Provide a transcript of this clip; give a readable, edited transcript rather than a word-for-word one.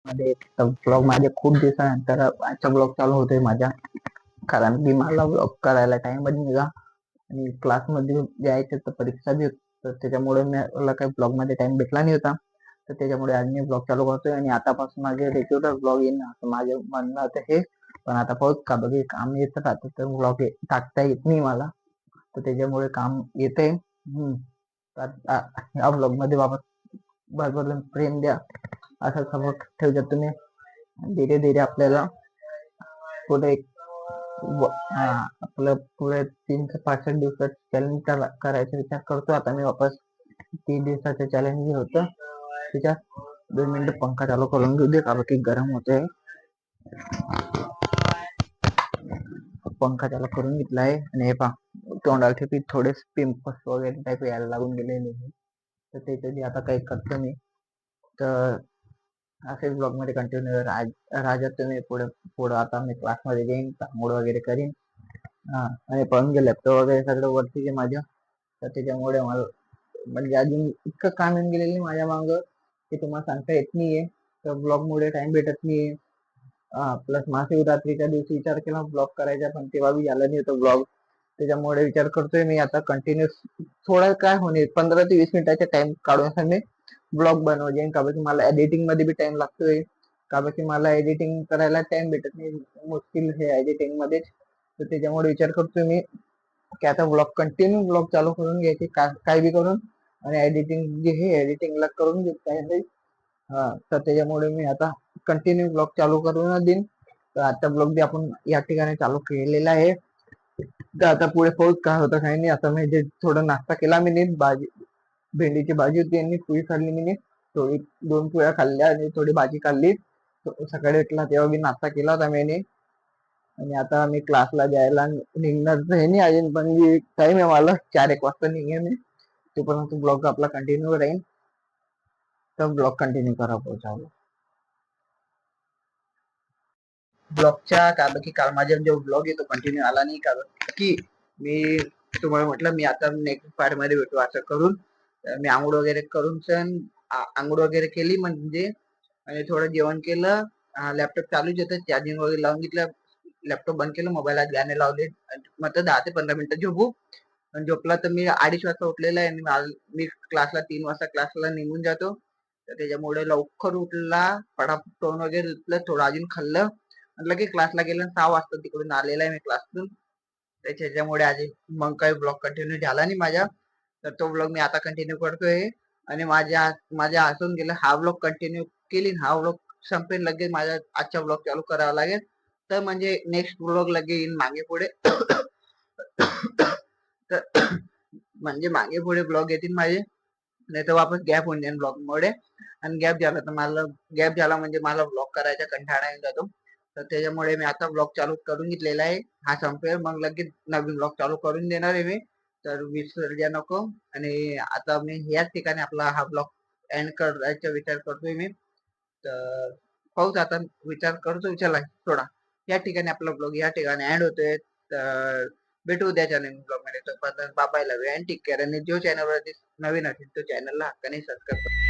मध्ये ब्लॉग माझे खूप दिवसानंतर आजचा ब्लॉग चालू होतोय माझ्या. कारण की मला ब्लॉग करायला टाइमच निघा आणि क्लासमध्ये जायचं तर परीक्षा बी होती. तर त्याच्यामुळे मला काही ब्लॉग मध्ये टाइम भेटला नाही होता. तर त्याच्यामुळे आज मी ब्लॉग चालू करतोय आणि आतापासून माझे रेग्युलर ब्लॉग येईन असं माझे म्हणणं होतं हे. पण आता पाहूच का बघे काम येत राहतं तर ब्लॉग टाकता येत नाही मला. तर त्याच्यामुळे काम येते. या ब्लॉग मध्ये वापस भरभरून प्रेम द्या, असा सपोर्ट ठेवता तुम्ही. धीरे धीरे आपल्याला पुढे आपलं पुढे 3 ते 65 दिवसात चॅलेंज करायचा विचार करतो आता मी वापस. 3 दिवसाचं चॅलेंज जे होतं त्याच्यात 2 मिनिटं पंखा चालू करून घेऊ दे कारण की गरम होते. पंखा चालू करून घेतला आहे आणि हे पहा तोंडाचे थोडे पिंपल्स वगैरे टाईप यायला लागून गेलेले आहे. तर त्याच्यासाठी आता काही करतो मी. तर असेच ब्लॉग मध्ये कंटिन्यू राजा तुम्ही पुढे पुढे आता मी क्लासमध्ये जाईन, मूड वगैरे करीन. आणि पळून गेले लॅपटॉप वगैरे सगळं वरती माझ्या. तर त्याच्यामुळे मला म्हणजे अजून इतकं काम येऊन गेलेलं माझ्या मागं की तुम्हाला सांगता येत नाहीये. तर ब्लॉग मुळे टाइम भेटत नाहीये. प्लस महाशिवरात्रीच्या दिवशी विचार केला ब्लॉग करायचा पण तेव्हा बी झाला नाही होता ब्लॉग. त्याच्यामुळे विचार करतोय मी आता कंटिन्यूस थोडं काय होणे 15 ते 20 मिनिटाचा टाइम काढून मी ब्लॉग बनवले. का की मला एडिटिंग मध्ये बी टाइम लागतोय. का की मला एडिटिंग करायला टाइम भेटत नाही, मुश्किल हे एडिटिंग मध्ये. तर त्याच्यामुळे विचार करतोय मी की आता कंटिन्यू ब्लॉग चालू करून घ्यायचे काय बी करून. आणि एडिटिंग जे हे एडिटिंगला करून घेत काय. तर त्याच्यामुळे मी आता कंटिन्यू ब्लॉग चालू करून देईन. तर आता ब्लॉग बी आपण या ठिकाणी चालू केलेला आहे. तर आता पुढे पाऊस काय होतं काही नाही. आता मी थोडं नाश्ता केला मी नीट भाजी, भेंडीची भाजी होती आणि पोळी खाल्ली मी. थोडी 2 पोळ्या खाल्ल्या आणि थोडी भाजी खाल्ली. सकाळी उठला तेव्हा मी नाश्ता केला होता मी. आणि आता मी क्लासला जायला निघणार हे नाही अजून पण टाइम आहे मला 4-1 वाजता निघेन मी. तोपर्यंत ब्लॉग आपला कंटिन्यू राहील. तर ब्लॉग कंटिन्यू करा पुढचा. ब्लॉगच्या कारण की काल माझा जो ब्लॉग आहे तो कंटिन्यू आला नाही कारण की मी तुम्हाला म्हटलं मी आता नेक्स्ट पार्ट मध्ये भेटू असं करून. मी आंघोळ वगैरे करून आंघोळ वगैरे केली म्हणजे आणि थोडं जेवण केलं. लॅपटॉप चालूच होतं, चार्जिंग वगैरे लावून घेतलं. लॅपटॉप बंद केलं, मोबाईलात गाणे लावले. मग 10 ते 15 मिनिटं झोपू. आणि झोपला तर मी 2:30 वाजता उठलेला आहे आणि मी क्लासला 3 वाजता क्लासला निघून जातो. तर त्याच्यामुळे लवकर उठला, पटापट तोंड वगैरे धुतलं, थोडं अजून खाल्लं. लगेच क्लासला गेलं 6 वाजता तिकडून आलेला आहे मी क्लासतून. त्याच्यामुळे आज मग काही ब्लॉग कंटिन्यू झाला नाही माझा. तर तो ब्लॉग मी आता कंटिन्यू करतोय. आणि माझ्या हसून गेलं हा ब्लॉग कंटिन्यू केली हा ब्लॉग संपेल लगेच माझा आजचा ब्लॉग चालू करावा लागेल. तर म्हणजे नेक्स्ट ब्लॉग लगेच येईन मागे पुढे. तर म्हणजे मागे पुढे ब्लॉग येतील माझे. नाही तर वापस गॅप होऊन जाईल ब्लॉग मुळे. आणि गॅप झाला म्हणजे मला ब्लॉग करायचा कंटाळा येऊन जातो. तर त्याच्यामुळे मी आता ब्लॉग चालू करून घेतलेला आहे. हा संपेल मग लगेच नवीन ब्लॉग चालू करून देणार आहे मी. तर विसर्जा नको. आणि आता मी याच ठिकाणी आपला हा ब्लॉग एंड करायचा विचार करतोय मी. तर पाहूच आता विचार करतो चला थोडा. या ठिकाणी आपला ब्लॉग या ठिकाणी एंड होतोय. तर भेटू उद्याच्या नवीन ब्लॉग मध्ये. तर बाबायला टेक केअर. आणि जो चॅनलवरती नवीन असेल तो चॅनलला हक्काने सबस्क्राईब